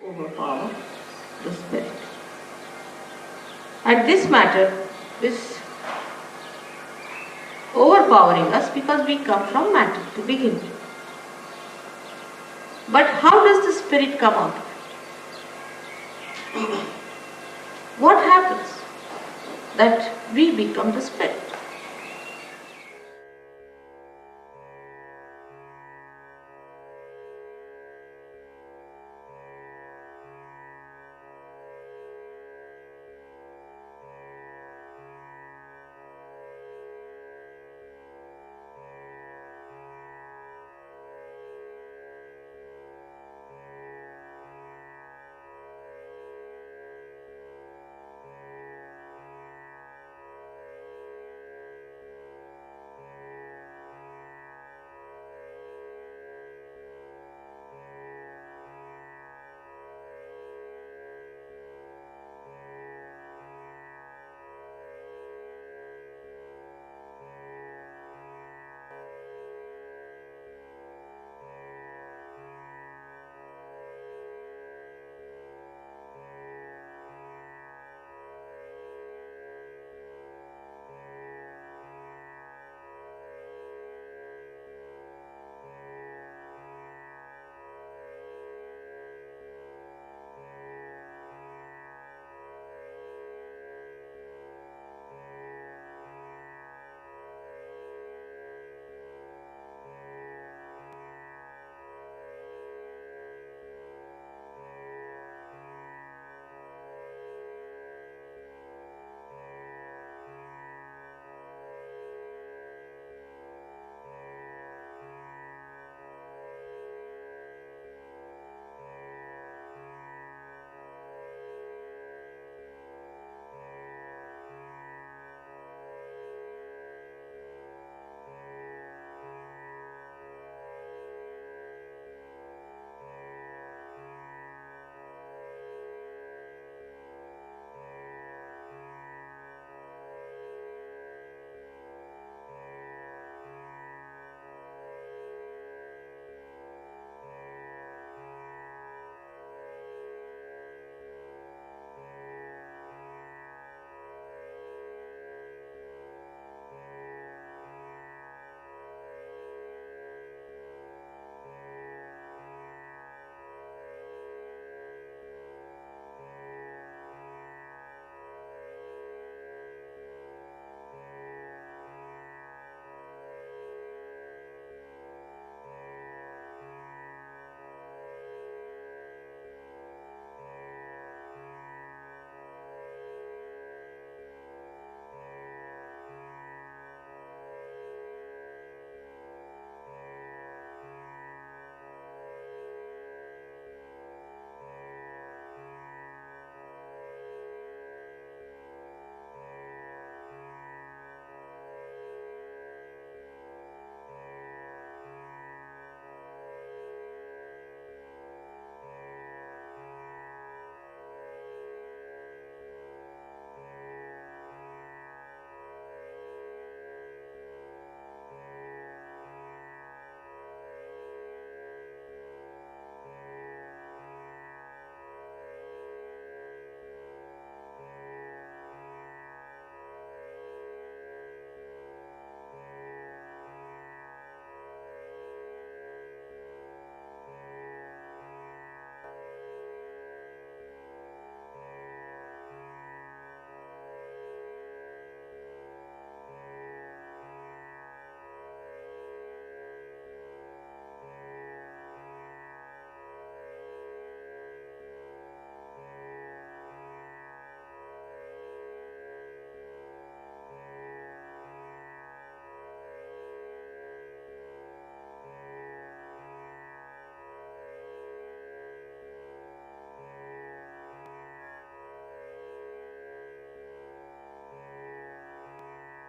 overpower the spirit. And this matter is overpowering us because we come from matter to begin with. But how does the spirit come out of it? What happens that we become the spirit?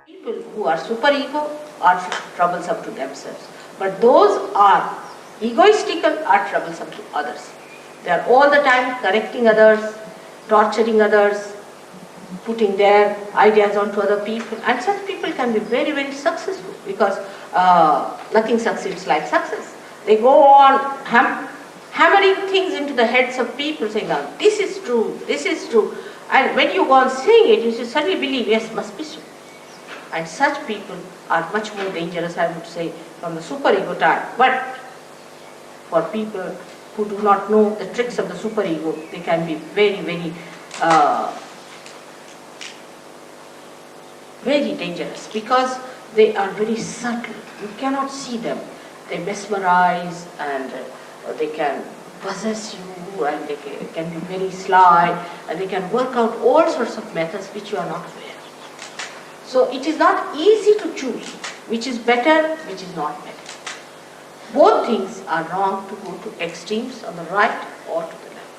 People who are superego are troublesome to themselves, but those are egoistical are troublesome to others. They are all the time correcting others, torturing others, putting their ideas onto other people, and such people can be very, very successful because nothing succeeds like success. They go on hammering things into the heads of people saying, now, this is true, this is true. And when you go on saying it, you suddenly believe, yes, must be so. And such people are much more dangerous, I would say, from the superego type. But for people who do not know the tricks of the superego, they can be very, very dangerous, because they are very subtle. You cannot see them. They mesmerize, and they can possess you, and they can be very sly, and they can work out all sorts of methods which you are not aware of. So it is not easy to choose which is better, which is not better. Both things are wrong to go to extremes on the right or to the left.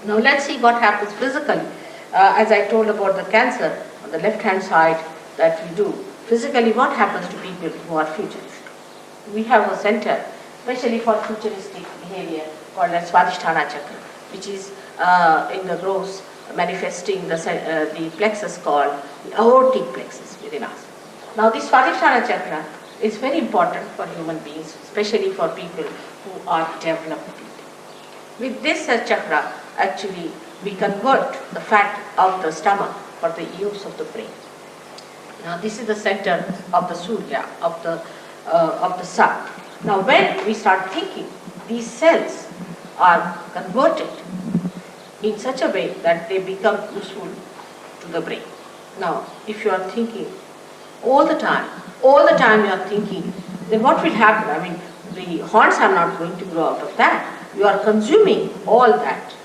Now let's see what happens physically. As I told about the cancer on the left hand side that we do. Physically, what happens to people who are futuristic? We have a center, especially for futuristic behavior, called the Swadhisthana chakra, which is in the gross, manifesting the plexus called the aortic plexus within us. Now this Swadhisthana chakra is very important for human beings, especially for people who are developed people. With this chakra, actually, we convert the fat of the stomach for the use of the brain. Now this is the center of the Surya, of the sun. Now when we start thinking, these cells are converted in such a way that they become useful to the brain. Now if you are thinking all the time you are thinking, then what will happen? I mean, the horns are not going to grow out of that. You are consuming all that.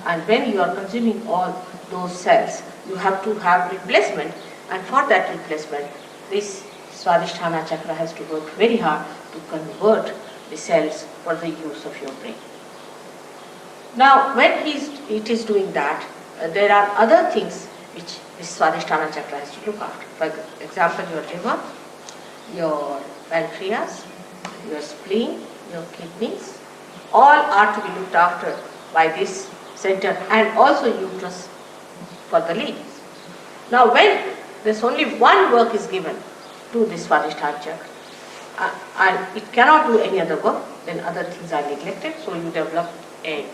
And when you are consuming all those cells, you have to have replacement, and for that replacement, this Swadhisthana chakra has to work very hard to convert the cells for the use of your brain. Now, when it is doing that, there are other things which this Swadhisthana chakra has to look after. For example, your liver, your pancreas, your spleen, your kidneys, all are to be looked after by this center, and also uterus for the ladies. Now when there's only one work is given to this Swadhisthana chakra, and it cannot do any other work, then other things are neglected, so you develop a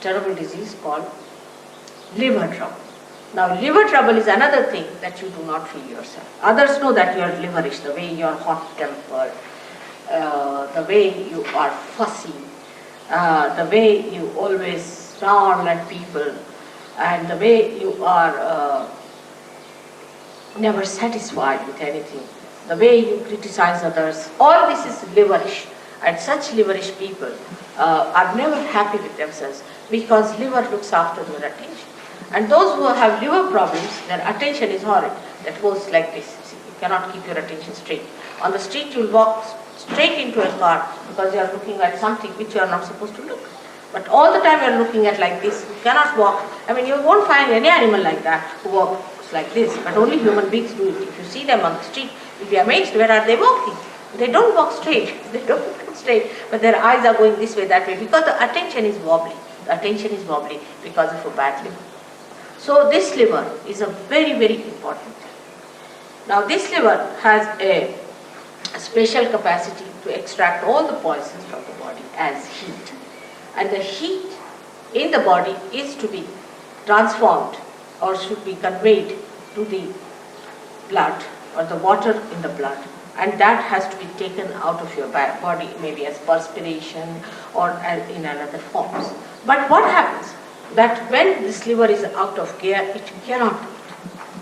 terrible disease called liver trouble. Now liver trouble is another thing that you do not feel yourself. Others know that you are liverish, the way you are hot-tempered, the way you are fussy, the way you always snarl at people, and the way you are never satisfied with anything, the way you criticize others. All this is liverish, and such liverish people are never happy with themselves, because liver looks after their attention. And those who have liver problems, their attention is horrid. That goes like this. See, you cannot keep your attention straight. On the street you will walk straight into a car because you are looking at something which you are not supposed to look. But all the time you are looking at like this, you cannot walk. I mean, you won't find any animal like that who walks like this, but only human beings do it. If you see them on the street, you'll be amazed, where are they walking? They don't walk straight, they don't walk straight, but their eyes are going this way, that way, because the attention is wobbly. The attention is wobbly because of a bad liver. So this liver is a very, very important thing. Now this liver has a special capacity to extract all the poisons from the body as heat. And the heat in the body is to be transformed or should be conveyed to the blood or the water in the blood, and that has to be taken out of your body, maybe as perspiration or in another forms. But what happens? That when this liver is out of gear, it cannot do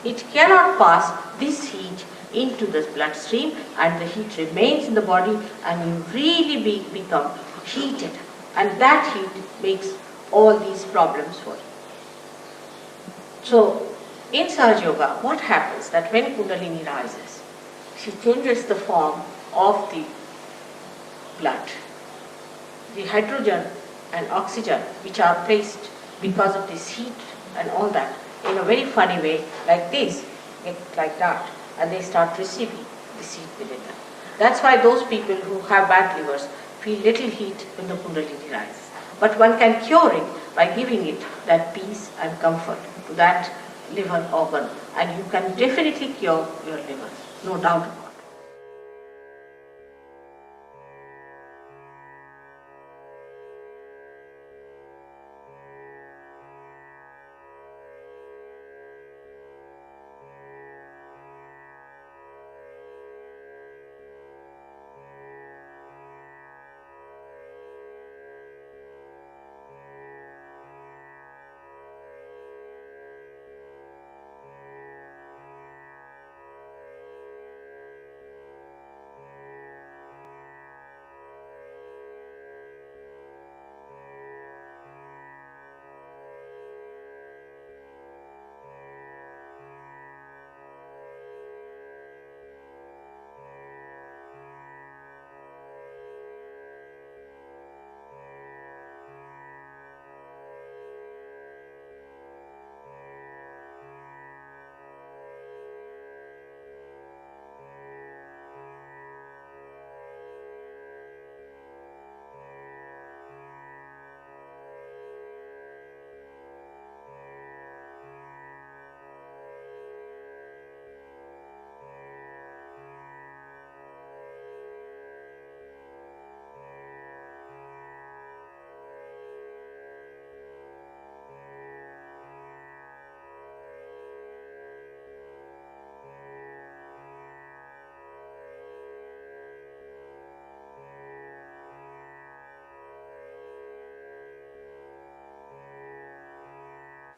it. It cannot pass this heat into the bloodstream, and the heat remains in the body, and you really become heated. And that heat makes all these problems for you. So, in Sahaja Yoga, what happens that when Kundalini rises, she changes the form of the blood. The hydrogen and oxygen which are placed because of this heat and all that, in a very funny way, like this, like that, and they start receiving this heat within them. That's why those people who have bad livers feel little heat when the Kundalini rises. But one can cure it by giving it that peace and comfort to that liver organ, and you can definitely cure your liver, no doubt about it.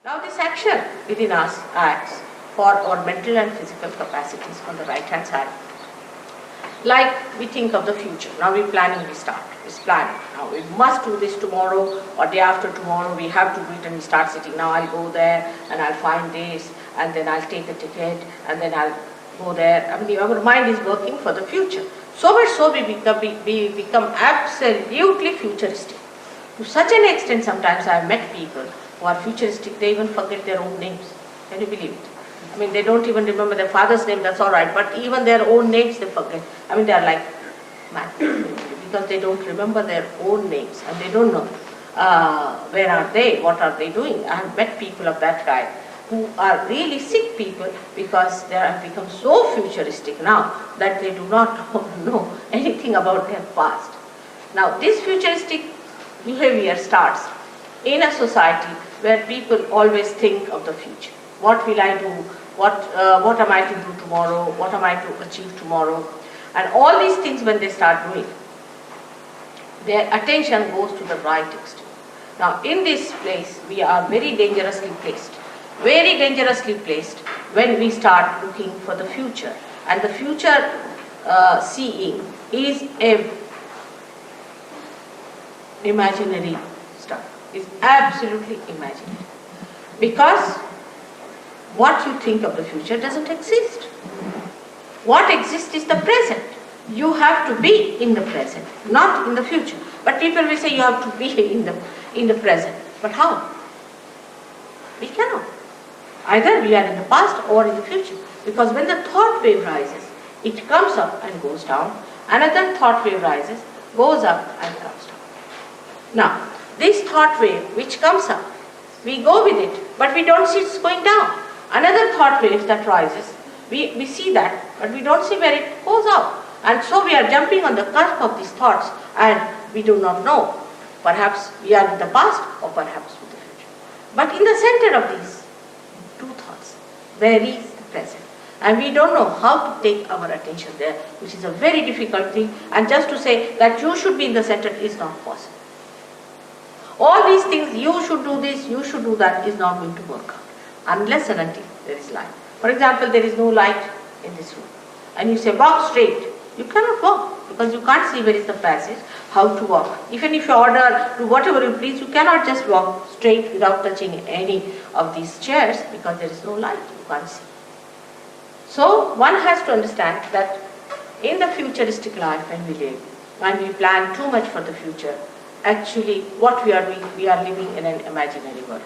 Now this action within us acts for our mental and physical capacities on the right hand side. Like we think of the future. Now we're planning, we start. It's planning. Now we must do this tomorrow or day after tomorrow. We have to do it and we start sitting. Now I'll go there and I'll find this and then I'll take a ticket and then I'll go there. I mean, our mind is working for the future. So much so we become absolutely futuristic. To such an extent sometimes I've met people who are futuristic, they even forget their own names. Can you believe it? I mean, they don't even remember their father's name, that's all right, but even their own names they forget. I mean, they are like mad because they don't remember their own names and they don't know where are they, what are they doing. I have met people of that kind who are really sick people because they have become so futuristic now that they do not know anything about their past. Now, this futuristic behavior starts in a society where people always think of the future. What will I do? What am I to do tomorrow? What am I to achieve tomorrow? And all these things when they start doing, their attention goes to the right extreme. Now in this place we are very dangerously placed. Very dangerously placed when we start looking for the future. And the future seeing is a imaginary stuff. It's absolutely imaginary. Because what you think of the future doesn't exist. What exists is the present. You have to be in the present, not in the future. But people will say you have to be in the present. But how? We cannot. Either we are in the past or in the future. Because when the thought wave rises, it comes up and goes down. Another thought wave rises, goes up and comes down. Now, this thought wave which comes up, we go with it, but we don't see it's going down. Another thought wave that rises, we see that, but we don't see where it goes out. And so we are jumping on the cusp of these thoughts and we do not know. Perhaps we are in the past or perhaps in the future. But in the center of these two thoughts, there is the present. And we don't know how to take our attention there, which is a very difficult thing. And just to say that you should be in the center is not possible. All these things, you should do this, you should do that, is not going to work out. Unless and until there is light. For example, there is no light in this room. And you say, walk straight. You cannot walk because you can't see where is the passage, how to walk. Even if you order, do whatever you please, you cannot just walk straight without touching any of these chairs because there is no light, you can't see. So one has to understand that in the futuristic life when we live, when we plan too much for the future, actually what we are doing, we are living in an imaginary world.